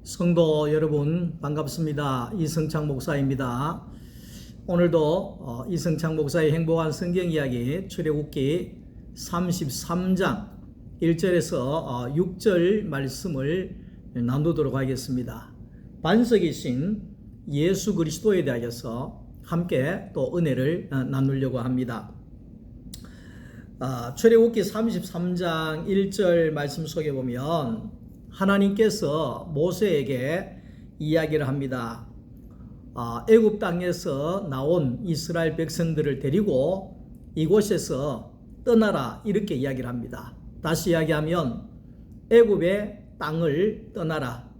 성도 여러분 반갑습니다. 이승창 목사입니다. 오늘도 이승창 목사의 행복한 성경 이야기 출애굽기 33장 1절에서 6절 말씀을 나누도록 하겠습니다. 반석이신 예수 그리스도에 대하여서 함께 또 은혜를 나누려고 합니다. 출애굽기 33장 1절 말씀 속에 보면 하나님께서 모세에게 이야기를 합니다. 애굽 땅에서 나온 이스라엘 백성들을 데리고 이곳에서 떠나라 이렇게 이야기를 합니다. 다시 이야기하면 애굽의 땅을 떠나라.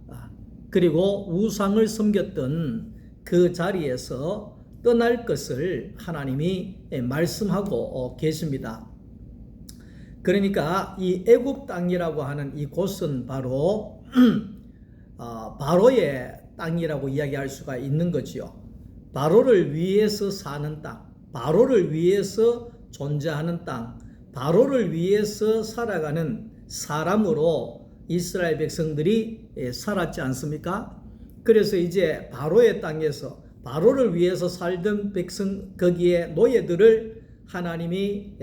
그리고 우상을 섬겼던 그 자리에서 떠날 것을 하나님이 말씀하고 계십니다. 그러니까 이 애굽 땅이라고 하는 이 곳은 바로 바로의 땅이라고 이야기할 수가 있는 거지요. 바로를 위해서 사는 땅, 바로를 위해서 존재하는 땅, 바로를 위해서 살아가는 사람으로 이스라엘 백성들이 살았지 않습니까? 그래서 이제 바로의 땅에서 바로를 위해서 살던 백성, 거기에 노예들을 하나님이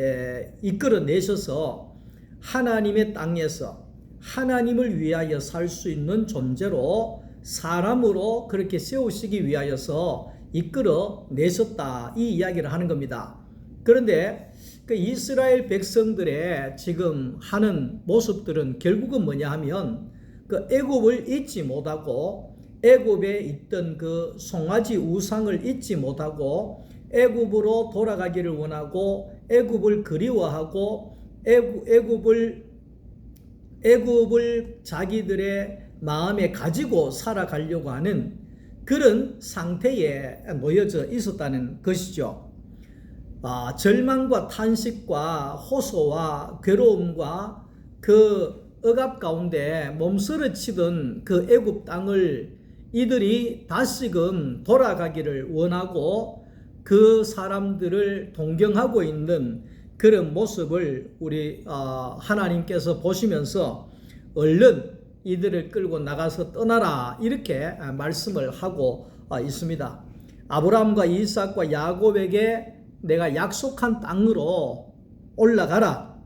이끌어내셔서 하나님의 땅에서 하나님을 위하여 살 수 있는 존재로 사람으로 그렇게 세우시기 위하여서 이끌어내셨다 이 이야기를 하는 겁니다. 그런데 그 이스라엘 백성들의 지금 하는 모습들은 결국은 뭐냐 하면 그 애굽을 잊지 못하고 애굽에 있던 그 송아지 우상을 잊지 못하고 애굽으로 돌아가기를 원하고 애굽을 그리워하고 애굽을 자기들의 마음에 가지고 살아가려고 하는 그런 상태에 놓여져 있었다는 것이죠. 절망과 탄식과 호소와 괴로움과 그 억압 가운데 몸서리치던 그 애굽 땅을 이들이 다시금 돌아가기를 원하고 그 사람들을 동경하고 있는 그런 모습을 우리 하나님께서 보시면서 얼른 이들을 끌고 나가서 떠나라 이렇게 말씀을 하고 있습니다. 아브라함과 이삭과 야곱에게 내가 약속한 땅으로 올라가라,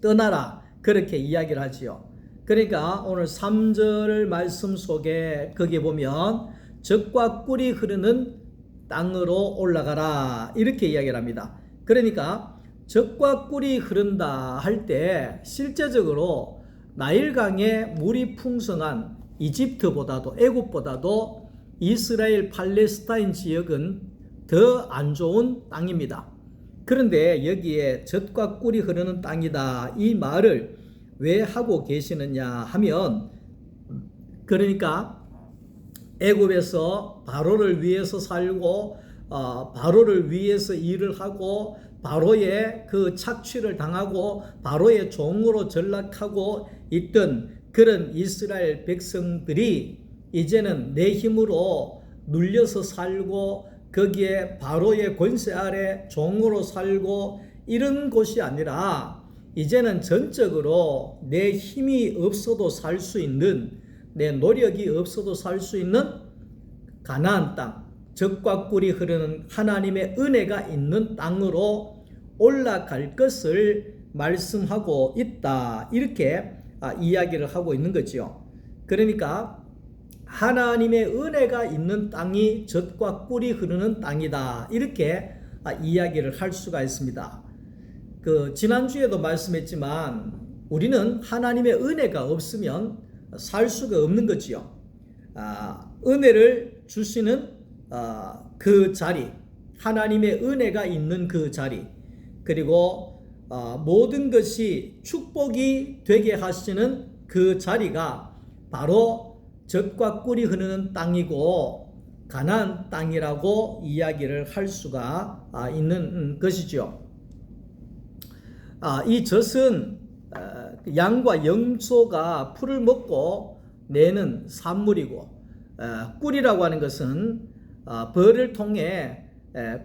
떠나라 그렇게 이야기를 하지요. 그러니까 오늘 3절 말씀 속에 거기에 보면 젖과 꿀이 흐르는 땅으로 올라가라 이렇게 이야기를 합니다. 그러니까 젖과 꿀이 흐른다 할 때 실제적으로 나일강에 물이 풍성한 이집트보다도 애굽보다도 이스라엘 팔레스타인 지역은 더 안 좋은 땅입니다. 그런데 여기에 젖과 꿀이 흐르는 땅이다 이 말을 왜 하고 계시느냐 하면 그러니까 애굽에서 바로를 위해서 살고 바로를 위해서 일을 하고 바로의 그 착취를 당하고 바로의 종으로 전락하고 있던 그런 이스라엘 백성들이 이제는 내 힘으로 눌려서 살고 거기에 바로의 권세 아래 종으로 살고 이런 곳이 아니라 이제는 전적으로 내 힘이 없어도 살 수 있는 내 노력이 없어도 살 수 있는 가나안 땅, 젖과 꿀이 흐르는 하나님의 은혜가 있는 땅으로 올라갈 것을 말씀하고 있다 이렇게 이야기를 하고 있는 거죠. 그러니까 하나님의 은혜가 있는 땅이 젖과 꿀이 흐르는 땅이다 이렇게 이야기를 할 수가 있습니다. 지난주에도 말씀했지만 우리는 하나님의 은혜가 없으면 살 수가 없는 거지요. 은혜를 주시는 그 자리, 하나님의 은혜가 있는 그 자리, 그리고 모든 것이 축복이 되게 하시는 그 자리가 바로 젖과 꿀이 흐르는 땅이고 가나안 땅이라고 이야기를 할 수가 있는 것이죠. 이 젖은 양과 염소가 풀을 먹고 내는 산물이고 꿀이라고 하는 것은 벌을 통해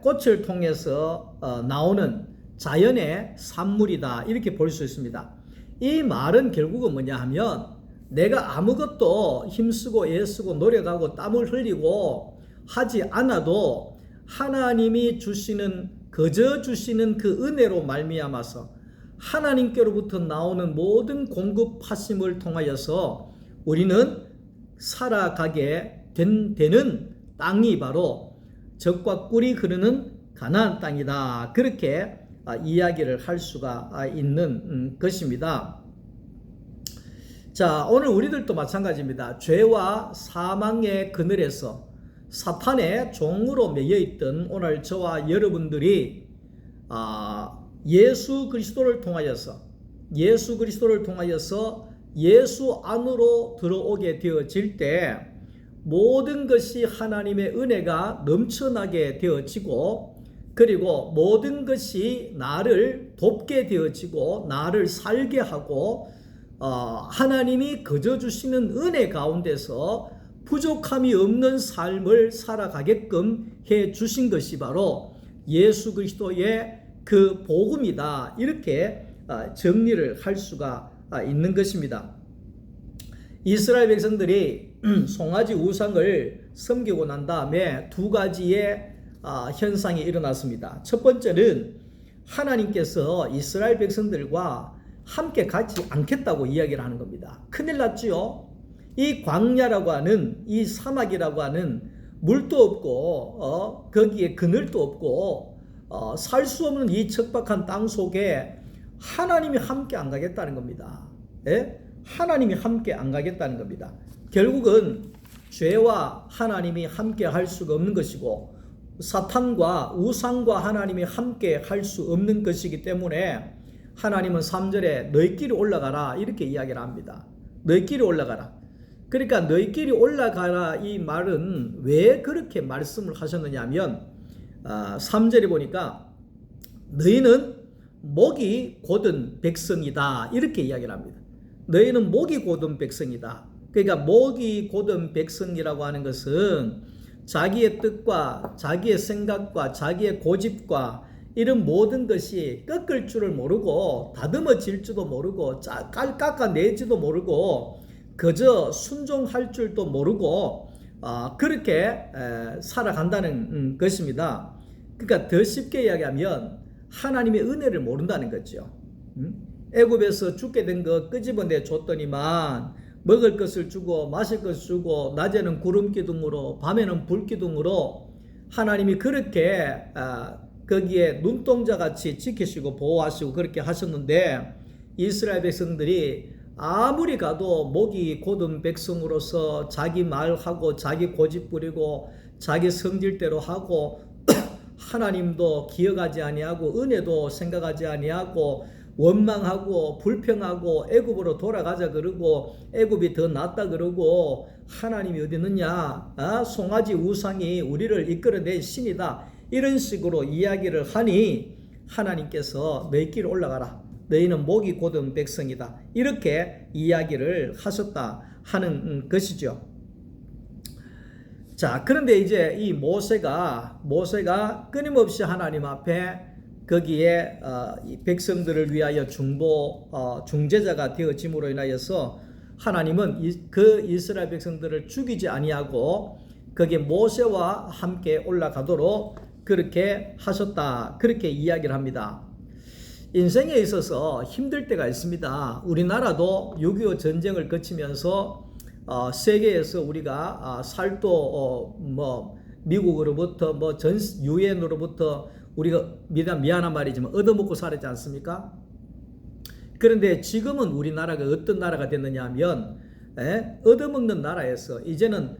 꽃을 통해서 나오는 자연의 산물이다 이렇게 볼 수 있습니다. 이 말은 결국은 뭐냐 하면 내가 아무것도 힘쓰고 애쓰고 노력하고 땀을 흘리고 하지 않아도 하나님이 주시는 거저 주시는 그 은혜로 말미암아서 하나님께로부터 나오는 모든 공급하심을 통하여서 우리는 살아가게 되는 땅이 바로 젖과 꿀이 흐르는 가나안 땅이다. 그렇게 이야기를 할 수가 있는 것입니다. 자, 오늘 우리들도 마찬가지입니다. 죄와 사망의 그늘에서 사탄의 종으로 매여있던 오늘 저와 여러분들이 예수 그리스도를 통하여서 예수 안으로 들어오게 되어질 때 모든 것이 하나님의 은혜가 넘쳐나게 되어지고, 그리고 모든 것이 나를 돕게 되어지고 나를 살게 하고 하나님이 거저 주시는 은혜 가운데서 부족함이 없는 삶을 살아가게끔 해 주신 것이 바로 예수 그리스도의 그 복음이다. 이렇게 정리를 할 수가 있는 것입니다. 이스라엘 백성들이 송아지 우상을 섬기고 난 다음에 두 가지의 현상이 일어났습니다. 첫 번째는 하나님께서 이스라엘 백성들과 함께 가지 않겠다고 이야기를 하는 겁니다. 큰일 났지요. 이 광야라고 하는, 이 사막이라고 하는 물도 없고 거기에 그늘도 없고 살 수 없는 이 척박한 땅 속에 하나님이 함께 안 가겠다는 겁니다. 예? 하나님이 함께 안 가겠다는 겁니다. 결국은 죄와 하나님이 함께 할 수가 없는 것이고 사탄과 우상과 하나님이 함께 할 수 없는 것이기 때문에 하나님은 3절에 너희끼리 올라가라 이렇게 이야기를 합니다. 너희끼리 올라가라. 그러니까 너희끼리 올라가라 이 말은 왜 그렇게 말씀을 하셨느냐 하면 3절에 보니까 너희는 목이 곧은 백성이다 이렇게 이야기를 합니다. 너희는 목이 곧은 백성이다. 그러니까 목이 곧은 백성이라고 하는 것은 자기의 뜻과 자기의 생각과 자기의 고집과 이런 모든 것이 꺾을 줄을 모르고 다듬어질 줄도 모르고 깎아내지도 모르고 그저 순종할 줄도 모르고 그렇게 살아간다는 것입니다. 그러니까 더 쉽게 이야기하면 하나님의 은혜를 모른다는 거죠. 애굽에서 죽게 된 거 끄집어내 줬더니만 먹을 것을 주고 마실 것을 주고 낮에는 구름 기둥으로 밤에는 불 기둥으로 하나님이 그렇게 거기에 눈동자같이 지키시고 보호하시고 그렇게 하셨는데 이스라엘 백성들이 아무리 가도 목이 곧은 백성으로서 자기 말하고 자기 고집 부리고 자기 성질대로 하고 하나님도 기억하지 아니하고 은혜도 생각하지 아니하고 원망하고 불평하고 애굽으로 돌아가자 그러고 애굽이 더 낫다 그러고 하나님이 어디 있느냐, 송아지 우상이 우리를 이끌어낸 신이다 이런 식으로 이야기를 하니 하나님께서 너희끼리 올라가라, 너희는 목이 곧은 백성이다 이렇게 이야기를 하셨다 하는 것이죠. 자, 그런데 이제 이 모세가 끊임없이 하나님 앞에 거기에 이 백성들을 위하여 중재자가 되어짐으로 인하여서 하나님은 그 이스라엘 백성들을 죽이지 아니하고 거기에 모세와 함께 올라가도록 그렇게 하셨다 그렇게 이야기를 합니다. 인생에 있어서 힘들 때가 있습니다. 우리나라도 6.25 전쟁을 거치면서 세계에서 우리가 살도 미국으로부터 전 유엔으로부터 우리가 미안한 말이지만 얻어먹고 살았지 않습니까? 그런데 지금은 우리나라가 어떤 나라가 됐느냐 하면 얻어먹는 나라에서 이제는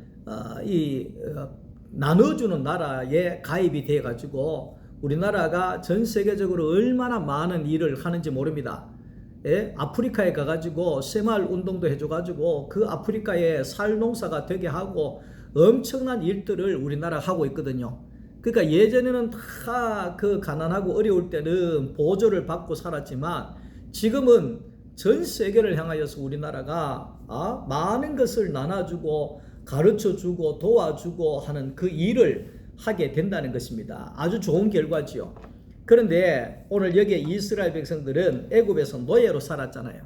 나눠주는 나라에 가입이 돼 가지고 우리나라가 전 세계적으로 얼마나 많은 일을 하는지 모릅니다. 아프리카에 가가지고 새마을 운동도 해줘가지고 그 아프리카에 쌀 농사가 되게 하고 엄청난 일들을 우리나라가 하고 있거든요. 그러니까 예전에는 다 그 가난하고 어려울 때는 보조를 받고 살았지만 지금은 전 세계를 향하여서 우리나라가 많은 것을 나눠주고 가르쳐주고 도와주고 하는 그 일을 하게 된다는 것입니다. 아주 좋은 결과지요. 그런데 오늘 여기에 이스라엘 백성들은 애굽에서 노예로 살았잖아요.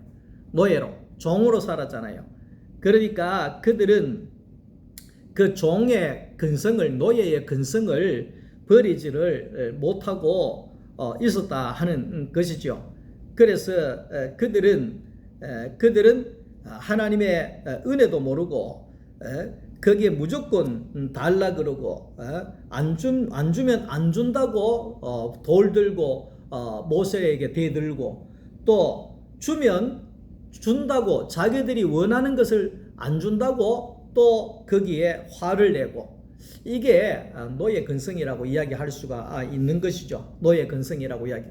노예로, 종으로 살았잖아요. 그러니까 그들은 그 종의 근성을, 노예의 근성을 버리지를 못하고 있었다 하는 것이죠. 그래서 그들은 하나님의 은혜도 모르고 거기에 무조건 달라 그러고 안 주면 안 준다고 돌 들고 모세에게 대들고, 또 주면 준다고 자기들이 원하는 것을 안 준다고 또 거기에 화를 내고, 이게 노예 근성이라고 이야기할 수가 있는 것이죠. 노예 근성이라고 이야기.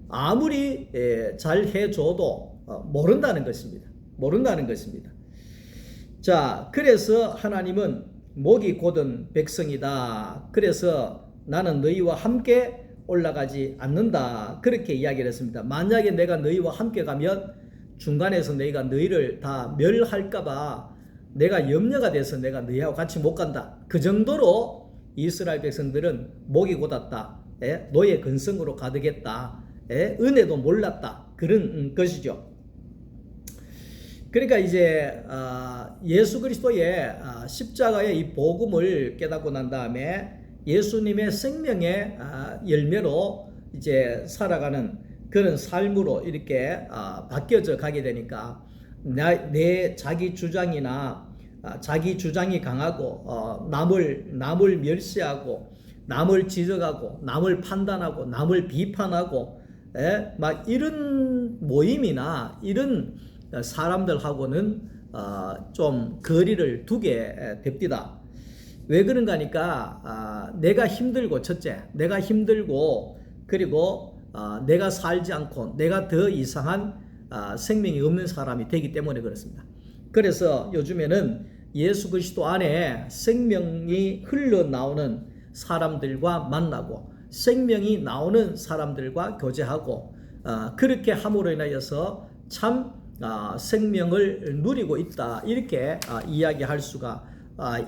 아무리 잘 해줘도 모른다는 것입니다. 모른다는 것입니다. 자, 그래서 하나님은 목이 곧은 백성이다. 그래서 나는 너희와 함께 올라가지 않는다. 그렇게 이야기를 했습니다. 만약에 내가 너희와 함께 가면 중간에서 내가 너희를 다 멸할까봐 내가 염려가 돼서 내가 너희하고 같이 못 간다. 그 정도로 이스라엘 백성들은 목이 곧았다. 노예 근성으로 가득했다. 은혜도 몰랐다. 그런 것이죠. 그러니까 이제 예수 그리스도의 십자가의 이 복음을 깨닫고 난 다음에 예수님의 생명의 열매로 이제 살아가는 그런 삶으로 이렇게 바뀌어져 가게 되니까 내 자기 주장이나 자기 주장이 강하고 남을 멸시하고 남을 지적하고 남을 판단하고 남을 비판하고 막 이런 모임이나 이런 사람들하고는 좀 거리를 두게 됩니다. 왜 그런가 하니까 내가 힘들고, 첫째 내가 힘들고, 그리고 내가 살지 않고 내가 더 이상한 생명이 없는 사람이 되기 때문에 그렇습니다. 그래서 요즘에는 예수 그리스도 안에 생명이 흘러나오는 사람들과 만나고 생명이 나오는 사람들과 교제하고 그렇게 함으로 인하여서 참 생명을 누리고 있다, 이렇게 이야기할 수가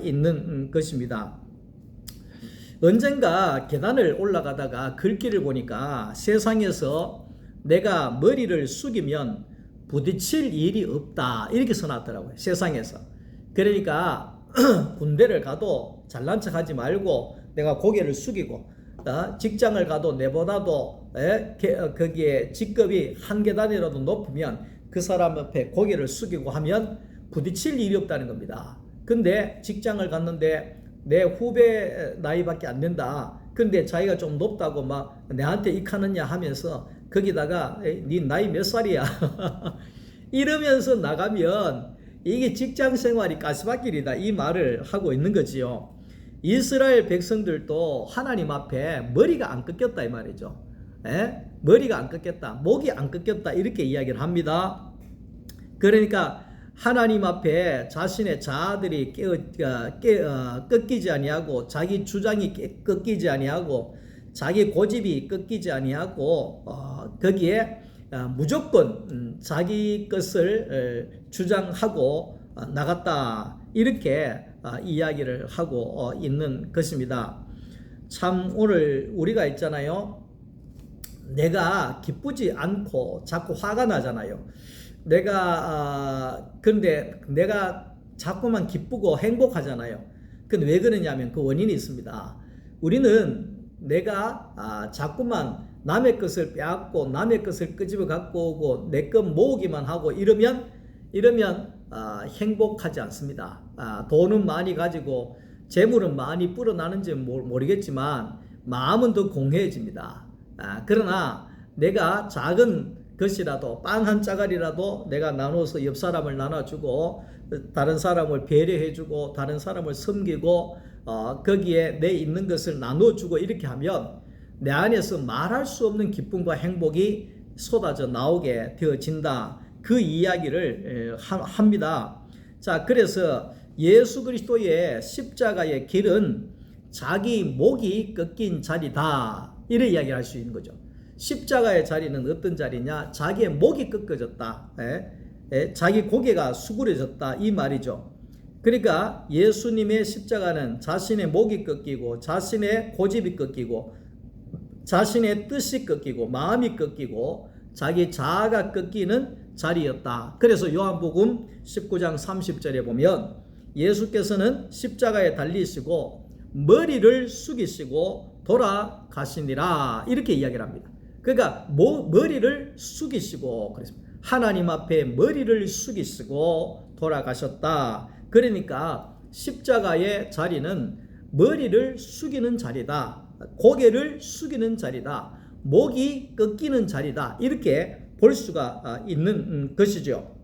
있는 것입니다. 언젠가 계단을 올라가다가 글귀를 보니까 세상에서 내가 머리를 숙이면 부딪힐 일이 없다, 이렇게 써놨더라고요. 세상에서. 그러니까 군대를 가도 잘난 척하지 말고 내가 고개를 숙이고, 직장을 가도 내보다도 거기에 직급이 한 계단이라도 높으면 그 사람 앞에 고개를 숙이고 하면 부딪힐 일이 없다는 겁니다. 근데 직장을 갔는데 내 후배 나이밖에 안 된다. 근데 자기가 좀 높다고 막 내한테 익하느냐 하면서 거기다가 네 나이 몇 살이야 이러면서 나가면 이게 직장 생활이 가시밭길이다, 이 말을 하고 있는 거지요. 이스라엘 백성들도 하나님 앞에 머리가 안 꺾였다, 이 말이죠. 머리가 안 꺾였다, 목이 안 꺾였다, 이렇게 이야기를 합니다. 그러니까 하나님 앞에 자신의 자아들이 꺾이지 아니하고, 자기 주장이 꺾이지 아니하고, 자기 고집이 꺾이지 아니하고, 거기에 무조건 자기 것을 주장하고 나갔다, 이렇게 이야기를 하고 있는 것입니다. 참 오늘 우리가 있잖아요, 내가 기쁘지 않고 자꾸 화가 나잖아요. 그런데 내가 자꾸만 기쁘고 행복하잖아요. 근데 왜 그러냐면 그 원인이 있습니다. 우리는 내가 자꾸만 남의 것을 빼앗고 남의 것을 끄집어 갖고 오고 내 것 모으기만 하고 이러면 행복하지 않습니다. 돈은 많이 가지고 재물은 많이 불어나는지 모르겠지만 마음은 더 공허해집니다. 그러나 내가 작은 것이라도 빵 한 짜갈이라도 내가 나눠서 옆 사람을 나눠주고 다른 사람을 배려해주고 다른 사람을 섬기고 거기에 내 있는 것을 나눠주고 이렇게 하면 내 안에서 말할 수 없는 기쁨과 행복이 쏟아져 나오게 되어진다, 그 이야기를 합니다. 자, 그래서 예수 그리스도의 십자가의 길은 자기 목이 꺾인 자리다, 이런 이야기를 할 수 있는 거죠. 십자가의 자리는 어떤 자리냐? 자기의 목이 꺾어졌다, 자기 고개가 수그려졌다, 이 말이죠. 그러니까 예수님의 십자가는 자신의 목이 꺾이고 자신의 고집이 꺾이고 자신의 뜻이 꺾이고 마음이 꺾이고 자기 자아가 꺾이는 자리였다. 그래서 요한복음 19장 30절에 보면 예수께서는 십자가에 달리시고 머리를 숙이시고 돌아가시니라 이렇게 이야기를 합니다. 그러니까 머리를 숙이시고 그랬습니다. 하나님 앞에 머리를 숙이시고 돌아가셨다. 그러니까 십자가의 자리는 머리를 숙이는 자리다. 고개를 숙이는 자리다. 목이 꺾이는 자리다. 이렇게 볼 수가 있는 것이죠.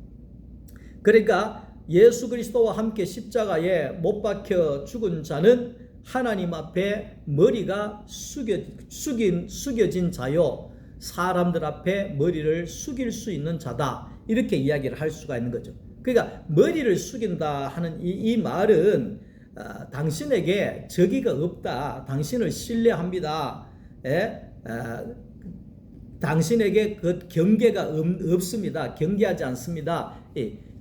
그러니까 예수 그리스도와 함께 십자가에 못 박혀 죽은 자는 하나님 앞에 머리가 숙여진 자요. 사람들 앞에 머리를 숙일 수 있는 자다. 이렇게 이야기를 할 수가 있는 거죠. 그러니까 머리를 숙인다 하는 이 말은 당신에게 적의가 없다. 당신을 신뢰합니다. 당신에게 그 경계가 없습니다. 경계하지 않습니다.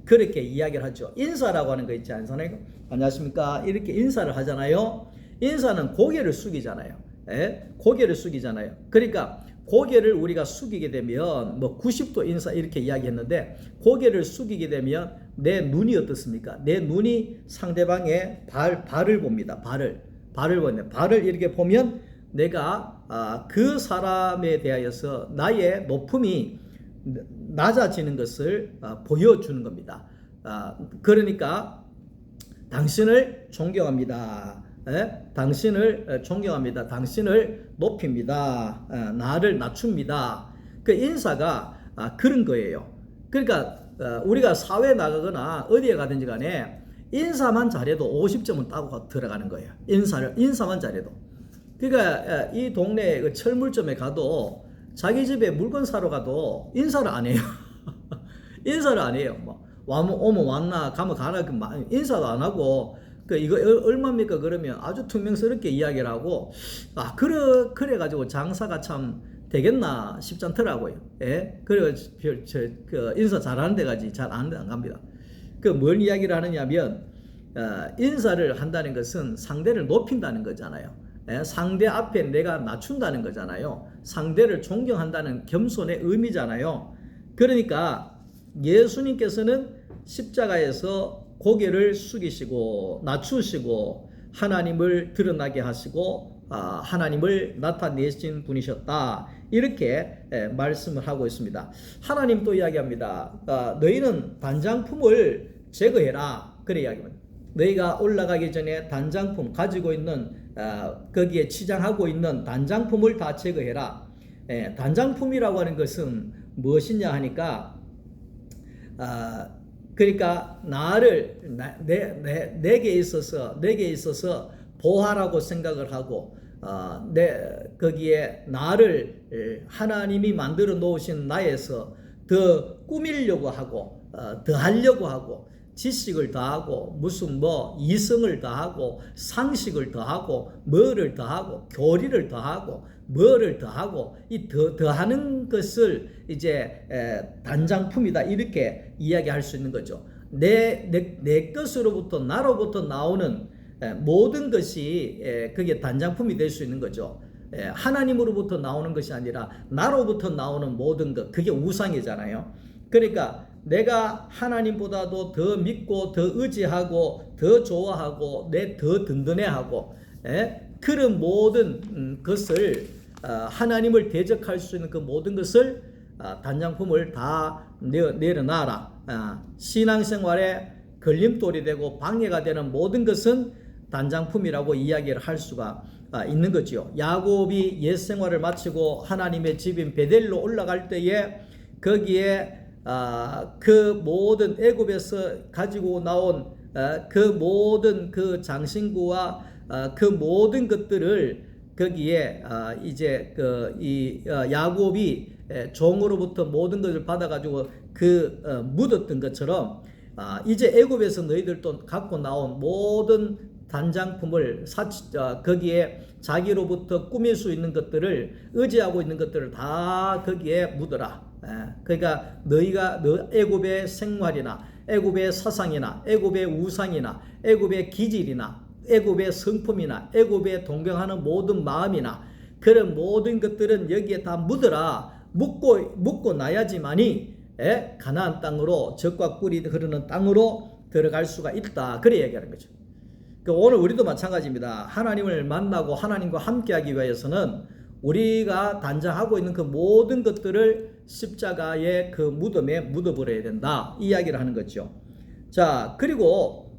그렇게 이야기를 하죠. 인사라고 하는 거 있지 않습니까? 안녕하십니까? 이렇게 인사를 하잖아요. 인사는 고개를 숙이잖아요. 고개를 숙이잖아요. 그러니까 고개를 우리가 숙이게 되면 90도 인사 이렇게 이야기했는데 고개를 숙이게 되면 내 눈이 어떻습니까? 내 눈이 상대방의 발을 봅니다. 발을 보는데 발을 이렇게 보면 내가 그 사람에 대하여서 나의 높음이 낮아지는 것을 보여주는 겁니다. 그러니까 당신을 존경합니다. 당신을 존경합니다. 당신을 높입니다. 나를 낮춥니다. 그 인사가 그런 거예요. 그러니까 우리가 사회에 나가거나 어디에 가든지 간에 인사만 잘해도 50점은 따고 들어가는 거예요. 인사만 잘해도. 그러니까 이 동네 그 철물점에 가도 자기 집에 물건 사러 가도 인사를 안 해요. 인사를 안 해요. 오면 왔나 가면 가나 인사도 안 하고 이거 얼마입니까? 그러면 아주 퉁명스럽게 이야기를 하고 그래 가지고 장사가 참 되겠나 싶지 않더라고요. 그래 인사 잘하는 데까지 잘 안 갑니다. 뭔 이야기를 하느냐면 인사를 한다는 것은 상대를 높인다는 거잖아요. 상대 앞에 내가 낮춘다는 거잖아요. 상대를 존경한다는 겸손의 의미잖아요. 그러니까 예수님께서는 십자가에서 고개를 숙이시고 낮추시고 하나님을 드러나게 하시고 하나님을 나타내신 분이셨다. 이렇게 말씀을 하고 있습니다. 하나님 또 이야기합니다. 너희는 단장품을 제거해라. 그래 이야기합니다. 너희가 올라가기 전에 단장품 가지고 있는 거기에 치장하고 있는 단장품을 다 제거해라. 단장품이라고 하는 것은 무엇이냐 하니까 그러니까 나를 내게 있어서 보하라고 생각을 하고 거기에 나를 하나님이 만들어 놓으신 나에서 더 꾸미려고 하고 더 하려고 하고 지식을 더하고 무슨 이성을 더하고 상식을 더하고 뭐를 더하고 교리를 더하고 뭐를 더하고 이 더하는 것을 이제 단장품이다 이렇게 이야기할 수 있는 거죠. 내 것으로부터 나로부터 나오는 모든 것이 그게 단장품이 될 수 있는 거죠. 하나님으로부터 나오는 것이 아니라 나로부터 나오는 모든 것 그게 우상이잖아요. 그러니까 내가 하나님보다도 더 믿고 더 의지하고 더 좋아하고 더 든든해하고 그런 모든 것을 하나님을 대적할 수 있는 그 모든 것을 단장품을 다 내려놔라. 신앙생활에 걸림돌이 되고 방해가 되는 모든 것은 단장품이라고 이야기를 할 수가 있는 거지요. 야곱이 옛 생활을 마치고 하나님의 집인 베델로 올라갈 때에 거기에 그 모든 애굽에서 가지고 나온 그 모든 그 장신구와 그 모든 것들을 거기에 이제 야곱이 종으로부터 모든 것을 받아가지고 묻었던 것처럼 이제 애굽에서 너희들도 갖고 나온 모든 단장품을 거기에 자기로부터 꾸밀 수 있는 것들을 의지하고 있는 것들을 다 거기에 묻어라. 그러니까 너희가 애굽의 생활이나 애굽의 사상이나 애굽의 우상이나 애굽의 기질이나 애굽의 성품이나 애굽에 동경하는 모든 마음이나 그런 모든 것들은 여기에 다 묻어라. 묻고 나야지만이 가나안 땅으로 적과 꿀이 흐르는 땅으로 들어갈 수가 있다. 그래 얘기하는 거죠. 오늘 우리도 마찬가지입니다. 하나님을 만나고 하나님과 함께하기 위해서는 우리가 단장하고 있는 그 모든 것들을 십자가의 그 무덤에 묻어버려야 된다. 이 이야기를 하는 거죠. 자, 그리고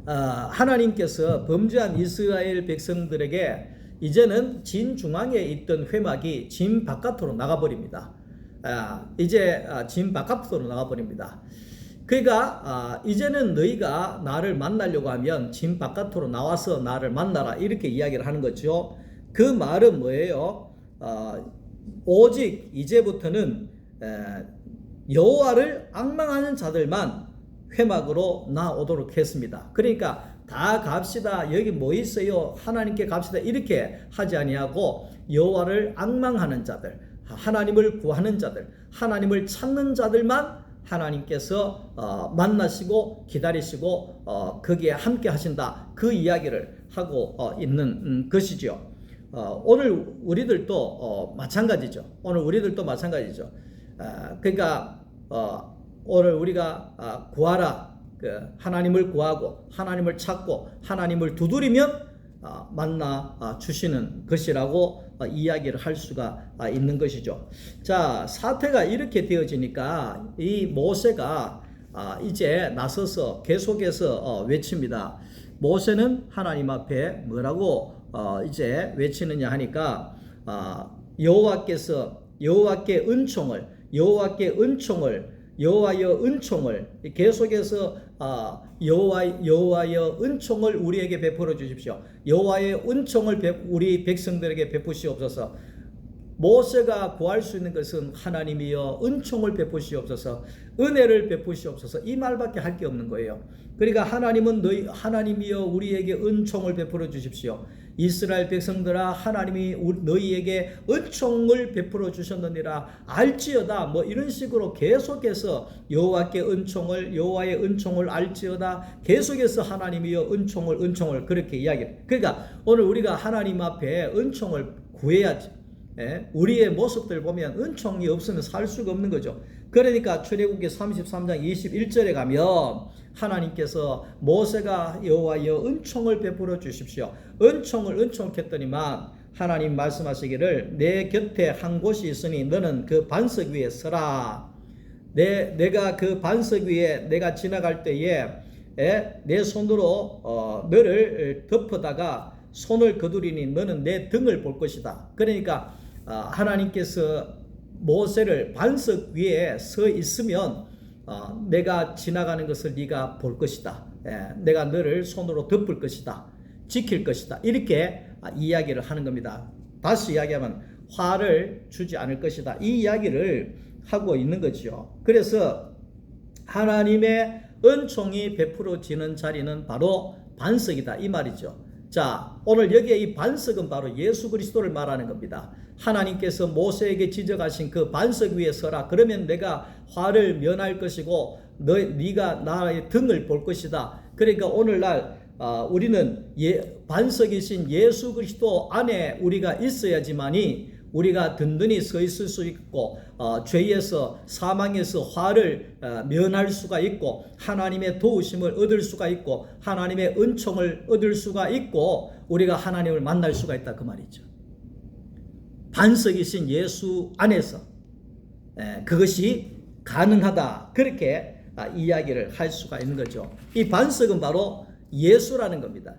하나님께서 범죄한 이스라엘 백성들에게 이제는 진 중앙에 있던 회막이 진 바깥으로 나가버립니다. 이제 진 바깥으로 나가버립니다. 그러니까 이제는 너희가 나를 만나려고 하면 진 바깥으로 나와서 나를 만나라, 이렇게 이야기를 하는 거죠. 그 말은 뭐예요? 오직 이제부터는 여호와를 앙망하는 자들만 회막으로 나오도록 했습니다. 그러니까 다 갑시다, 여기 뭐 있어요, 하나님께 갑시다, 이렇게 하지 아니하고 여호와를 앙망하는 자들, 하나님을 구하는 자들, 하나님을 찾는 자들만 하나님께서 만나시고 기다리시고 거기에 함께 하신다, 그 이야기를 하고 있는 것이죠. 오늘 우리들도 마찬가지죠. 그러니까 오늘 우리가 구하라, 하나님을 구하고 하나님을 찾고 하나님을 두드리면 만나 주시는 것이라고 이야기를 할 수가 있는 것이죠. 자, 사태가 이렇게 되어지니까 이 모세가 이제 나서서 계속해서 외칩니다. 모세는 하나님 앞에 뭐라고 이제 외치느냐 하니까 여호와께 여호와여 은총을 계속해서 여호와여 은총을 우리에게 베풀어 주십시오. 여호와의 은총을 우리 백성들에게 베푸시옵소서. 모세가 구할 수 있는 것은 하나님이여 은총을 베푸시옵소서, 은혜를 베푸시옵소서, 이 말밖에 할 게 없는 거예요. 그러니까 하나님이여 우리에게 은총을 베풀어 주십시오. 이스라엘 백성들아, 하나님이 너희에게 은총을 베풀어 주셨느니라 알지어다, 뭐 이런 식으로 계속해서 여호와의 은총을 알지어다, 계속해서 하나님이여 은총을 그렇게 이야기해요. 그러니까 오늘 우리가 하나님 앞에 은총을 구해야지. 우리의 모습들 보면 은총이 없으면 살 수가 없는 거죠. 그러니까 출애굽기 33장 21절에 가면 하나님께서 모세가 여호와여 은총을 베풀어 주십시오, 은총을 했더니만 하나님 말씀하시기를 내 곁에 한 곳이 있으니 너는 그 반석 위에 서라. 내가 그 반석 위에 내가 지나갈 때에 내 손으로 너를 덮어다가 손을 거두리니 너는 내 등을 볼 것이다. 그러니까 하나님께서 모세를 반석 위에 서 있으면 내가 지나가는 것을 네가 볼 것이다. 내가 너를 손으로 덮을 것이다. 지킬 것이다. 이렇게 이야기를 하는 겁니다. 다시 이야기하면 화를 주지 않을 것이다. 이 이야기를 하고 있는 거죠. 그래서 하나님의 은총이 베풀어지는 자리는 바로 반석이다, 이 말이죠. 자, 오늘 여기에 이 반석은 바로 예수 그리스도를 말하는 겁니다. 하나님께서 모세에게 지적하신 그 반석 위에 서라. 그러면 내가 화를 면할 것이고 네가 나의 등을 볼 것이다. 그러니까 오늘날 우리는 반석이신 예수 그리스도 안에 우리가 있어야지만이 우리가 든든히 서 있을 수 있고 죄에서 사망에서 화를 면할 수가 있고 하나님의 도우심을 얻을 수가 있고 하나님의 은총을 얻을 수가 있고 우리가 하나님을 만날 수가 있다, 그 말이죠. 반석이신 예수 안에서 그것이 가능하다, 그렇게 이야기를 할 수가 있는 거죠. 이 반석은 바로 예수라는 겁니다.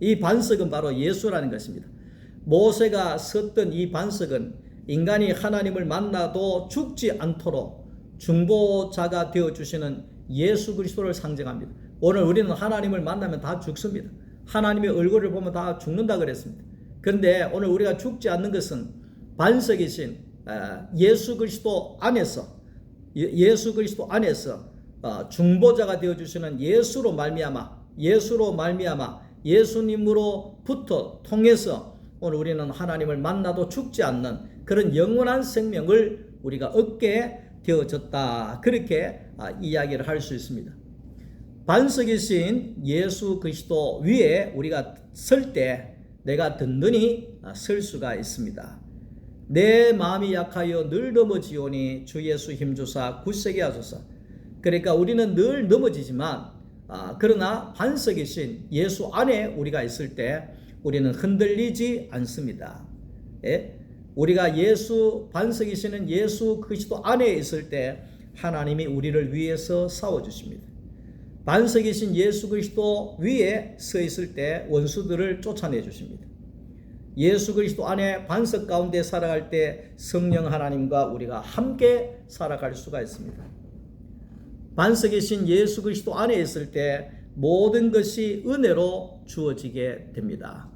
이 반석은 바로 예수라는 것입니다. 모세가 섰던 이 반석은 인간이 하나님을 만나도 죽지 않도록 중보자가 되어주시는 예수 그리스도를 상징합니다. 오늘 우리는 하나님을 만나면 다 죽습니다. 하나님의 얼굴을 보면 다 죽는다 그랬습니다. 그런데 오늘 우리가 죽지 않는 것은 반석이신 예수 그리스도 안에서 중보자가 되어주시는 예수로 말미암아 예수님으로부터 통해서 오늘 우리는 하나님을 만나도 죽지 않는 그런 영원한 생명을 우리가 얻게 되어졌다, 그렇게 이야기를 할 수 있습니다. 반석이신 예수 그리스도 위에 우리가 설 때 내가 든든히 설 수가 있습니다. 내 마음이 약하여 늘 넘어지오니 주 예수 힘주사 굳세게 하소서. 그러니까 우리는 늘 넘어지지만 그러나 반석이신 예수 안에 우리가 있을 때 우리는 흔들리지 않습니다. 예? 우리가 반석이시는 예수 그리스도 안에 있을 때 하나님이 우리를 위해서 싸워주십니다. 반석이신 예수 그리스도 위에 서 있을 때 원수들을 쫓아내 주십니다. 예수 그리스도 안에 반석 가운데 살아갈 때 성령 하나님과 우리가 함께 살아갈 수가 있습니다. 반석이신 예수 그리스도 안에 있을 때 모든 것이 은혜로 주어지게 됩니다.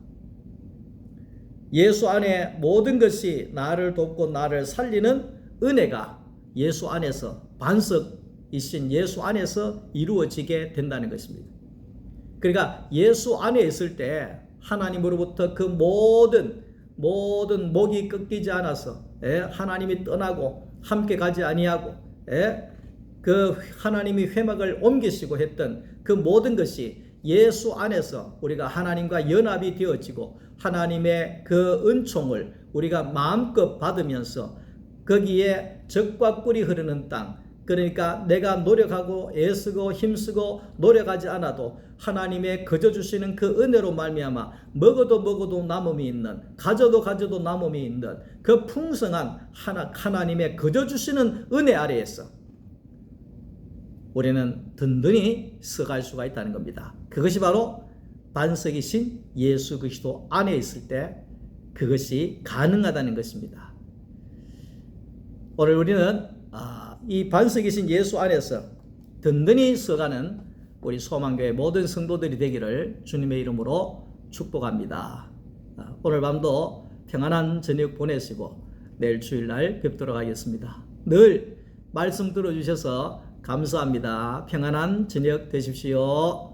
예수 안에 모든 것이 나를 돕고 나를 살리는 은혜가 예수 안에서 반석이신 예수 안에서 이루어지게 된다는 것입니다. 그러니까 예수 안에 있을 때 하나님으로부터 그 모든 목이 꺾이지 않아서 하나님이 떠나고 함께 가지 아니하고 그 하나님이 회막을 옮기시고 했던 그 모든 것이 예수 안에서 우리가 하나님과 연합이 되어지고 하나님의 그 은총을 우리가 마음껏 받으면서 거기에 젖과 꿀이 흐르는 땅, 그러니까 내가 노력하고 애쓰고 힘쓰고 노력하지 않아도 하나님의 거저 주시는 그 은혜로 말미암아 먹어도 남음이 있는, 가져도 남음이 있는 그 풍성한 하나님의 거저 주시는 은혜 아래에서 우리는 든든히 서갈 수가 있다는 겁니다. 그것이 바로 반석이신 예수 그리스도 안에 있을 때 그것이 가능하다는 것입니다. 오늘 우리는 이 반석이신 예수 안에서 든든히 서가는 우리 소망교회 모든 성도들이 되기를 주님의 이름으로 축복합니다. 오늘 밤도 평안한 저녁 보내시고 내일 주일날 뵙도록 하겠습니다. 늘 말씀 들어주셔서 감사합니다. 평안한 저녁 되십시오.